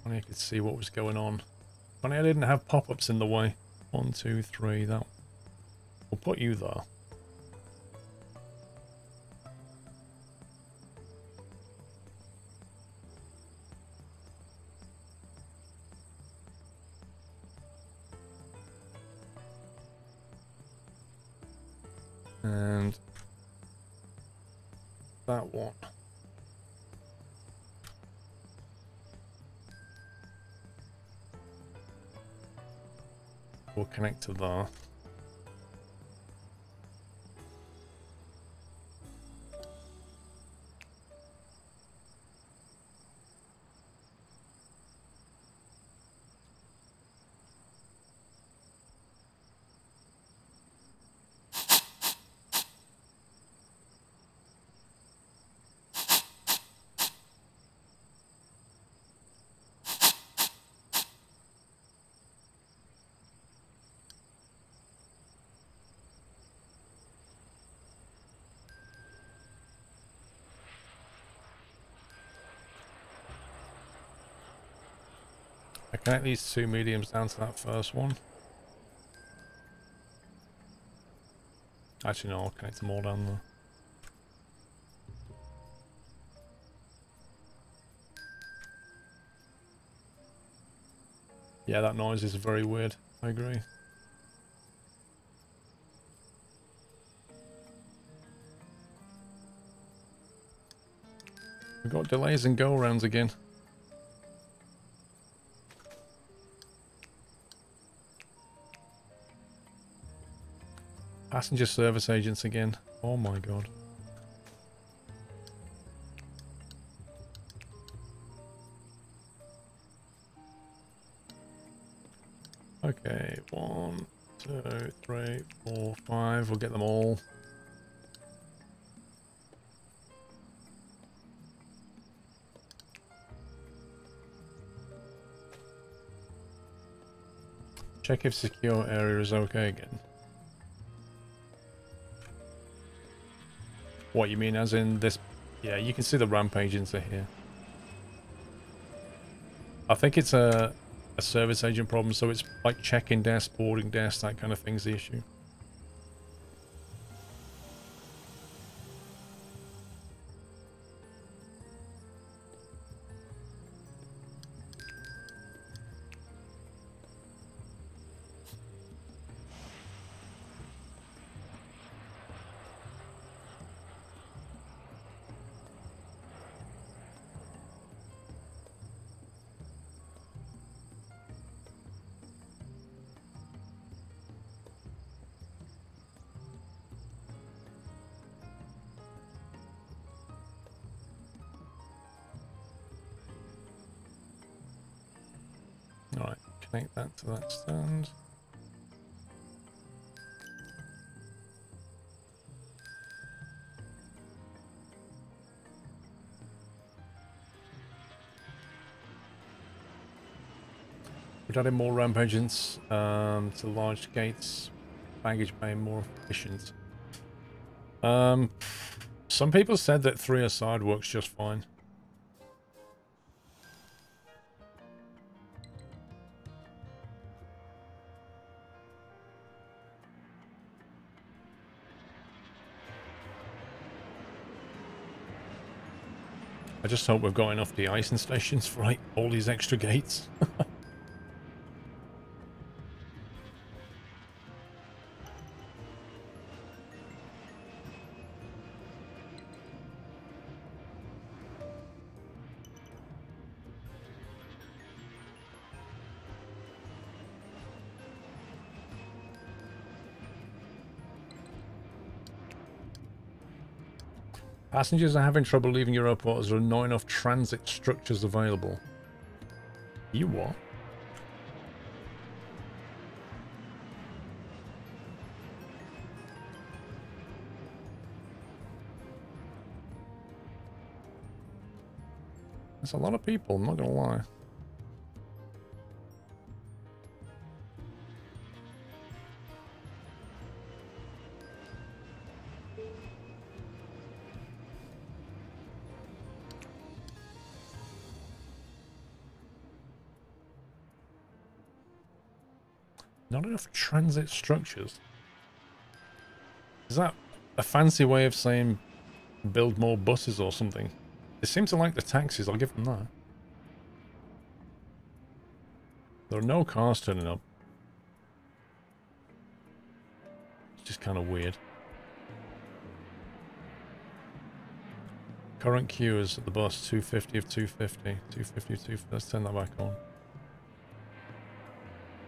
Funny I could see what was going on. Funny I didn't have pop-ups in the way. 1, 2, 3, that. We'll put you there. And that one. We'll connect to that. I connect these two mediums down to that first one. Actually, no, I'll connect them all down there. Yeah, that noise is very weird. I agree. We've got delays and go-rounds again. Passenger service agents again. Oh my god. Okay, 1, 2, 3, 4, 5. We'll get them all. Check if secure area is okay again. What you mean, as in this? Yeah, you can see the ramp agents are here. I think it's a service agent problem, so it's like check-in desk, boarding desk, that kind of thing's the issue. Alright, connect that to that stand. We've added more ramp agents to large gates, baggage bay more efficient. Some people said that 3 aside works just fine. I just hope we've got enough de-icing stations for like all these extra gates. Passengers are having trouble leaving your airport as there are not enough transit structures available. You what? That's a lot of people, I'm not gonna lie. Not enough transit structures. Is that a fancy way of saying build more buses or something? They seem to like the taxis, I'll give them that. There are no cars turning up. It's just kind of weird. Current queue is at the bus 250 of 250. 250 of 250. Let's turn that back on.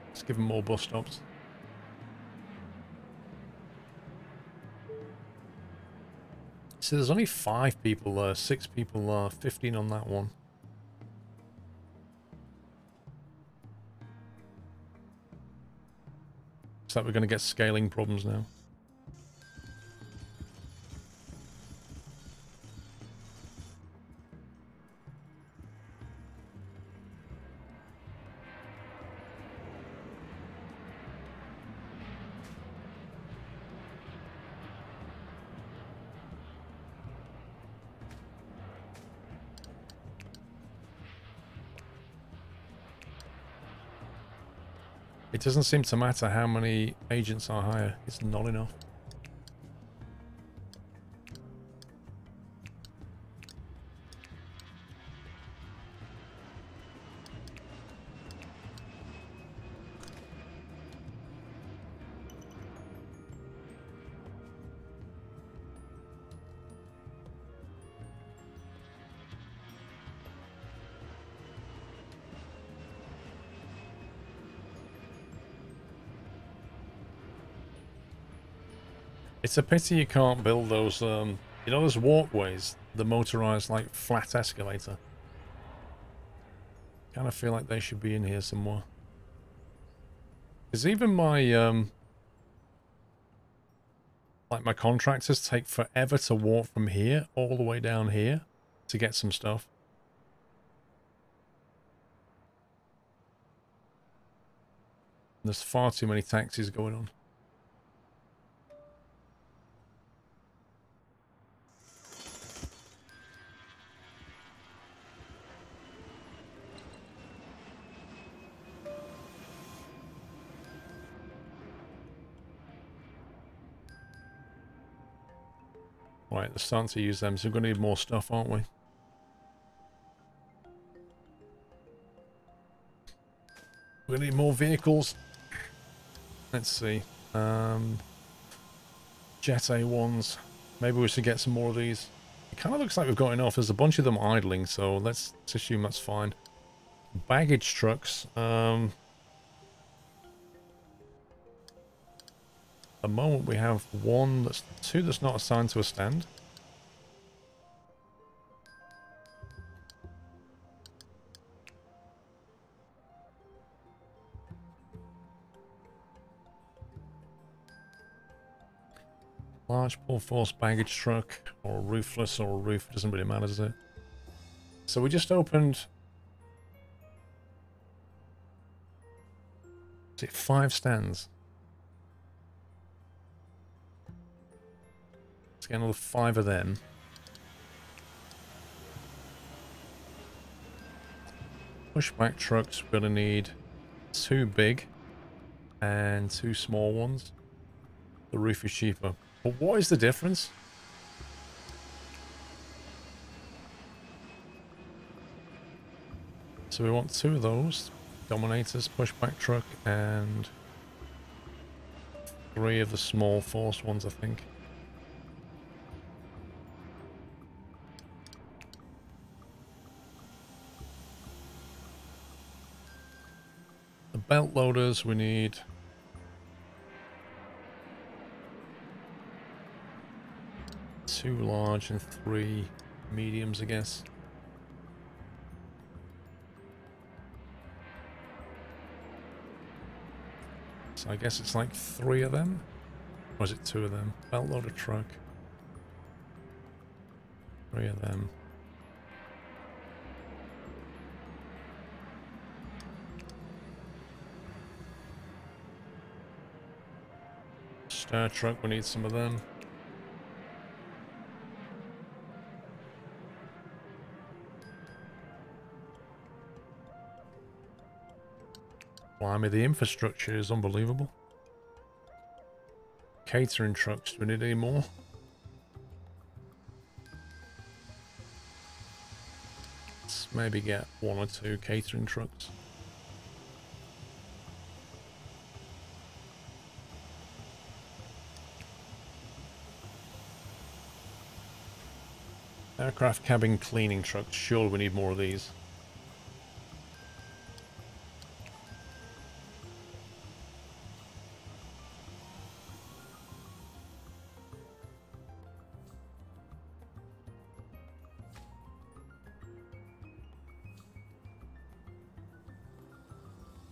Let's give them more bus stops. So there's only 5 people there, 6 people there, 15 on that one. Looks like we're going to get scaling problems now. It doesn't seem to matter how many agents are higher. It's not enough. It's a pity you can't build those, you know those walkways? The motorized, like, flat escalator. Kind of feel like they should be in here somewhere. Because even my, like, my contractors take forever to walk from here all the way down here to get some stuff. There's far too many taxis going on. Right, they're starting to use them, so we're going to need more stuff, aren't we? We're going to need more vehicles. Let's see. Jet A1s. Maybe we should get some more of these. It kind of looks like we've got enough. There's a bunch of them idling, so let's assume that's fine. Baggage trucks. At the moment we have two that's not assigned to a stand. Large pull force baggage truck, or a roofless, or a roof, doesn't really matter, does it? So we just opened... Is it 5 stands? Let's get another 5 of them. Pushback trucks, we're going to need 2 big and 2 small ones. The roof is cheaper. But what is the difference? So we want 2 of those. Dominators, pushback truck, and 3 of the small force ones, I think. The belt loaders, we need 2 large and 3 mediums, I guess. So I guess it's like 3 of them? Or is it 2 of them? Belt loader truck. 3 of them. Stir truck, we need some of them. Blimey, the infrastructure is unbelievable. Catering trucks, do we need any more? Let's maybe get 1 or 2 catering trucks. Aircraft cabin cleaning trucks. Sure, we need more of these.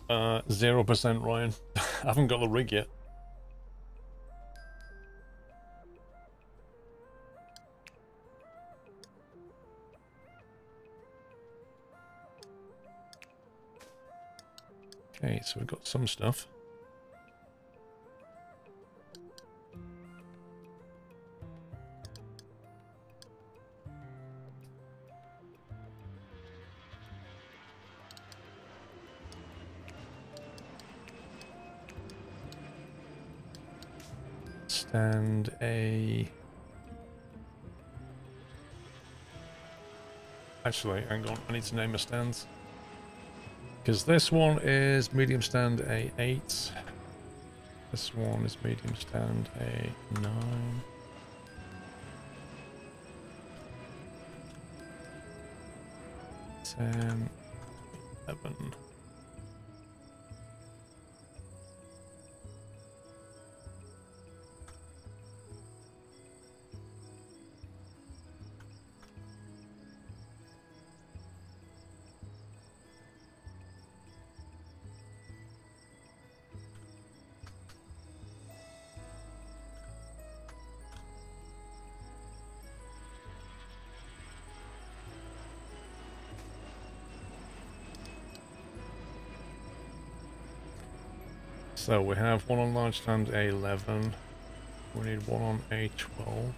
Uh, 0% Ryan. I haven't got the rig yet. Okay, so we've got some stuff. Stand a... Actually, hang on, I need to name my stands. Because this one is medium stand A8. This one is medium stand A9. 10, 11. So we have one on large stand A11. We need one on A12.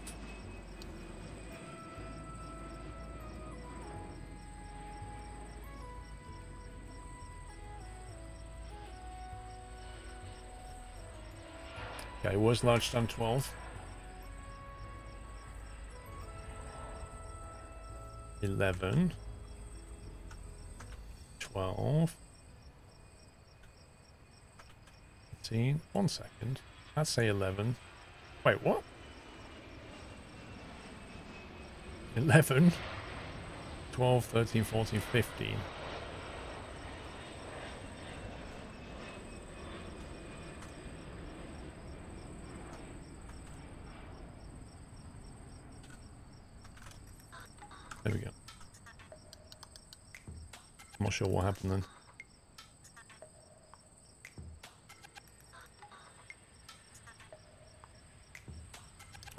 Okay, where's large stand 12? 11. 12. 13. 1 second. I'd say 11. Wait, what? 11. 12, 13, 14, 15. There we go. I'm not sure what happened then.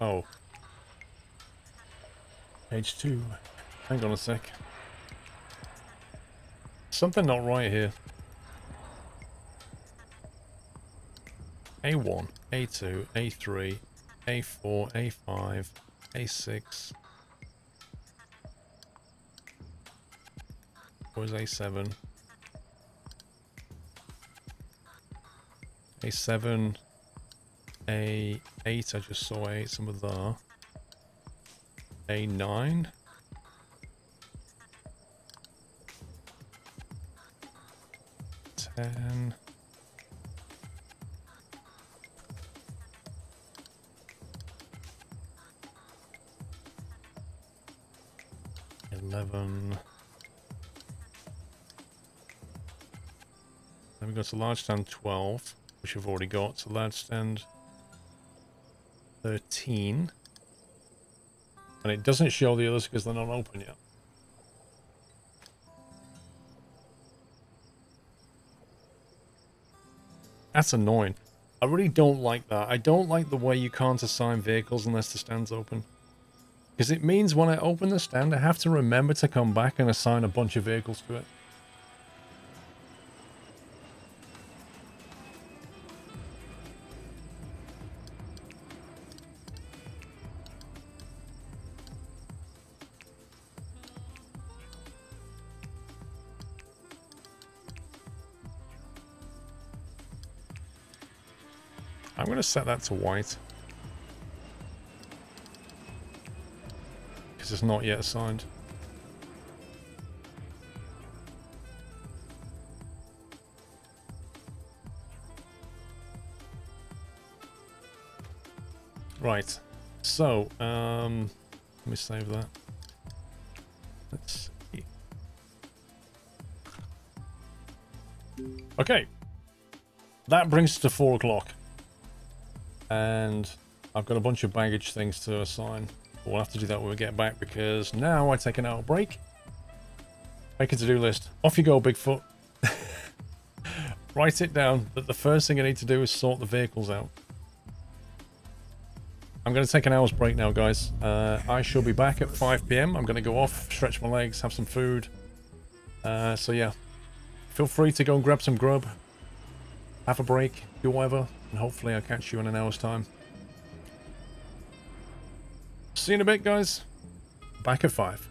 Oh. Page 2. Hang on a sec. Something not right here. A1, A2, A3, A4, A5, A6. Where's A7? A7, A8, I just saw A8 somewhere there. A9. Ten. Then we go to large stand 12, which we've already got. So large stand 13. And it doesn't show the others because they're not open yet. That's annoying. I really don't like that. I don't like the way you can't assign vehicles unless the stand's open. Because it means when I open the stand, I have to remember to come back and assign a bunch of vehicles to it. I'm going to set that to white. Because it's not yet assigned. Right. So, let me save that. Let's see. Okay. That brings us to 4 o'clock. And I've got a bunch of baggage things to assign. We'll have to do that when we get back because now I take an hour break. Make a to-do list. Off you go, Bigfoot. Write it down that the first thing I need to do is sort the vehicles out. I'm going to take an hour's break now, guys. I shall be back at 5 PM. I'm going to go off, stretch my legs, have some food. So yeah, feel free to go and grab some grub, have a break, do whatever, and hopefully I'll catch you in an hour's time. See you in a bit, guys. Back at 5.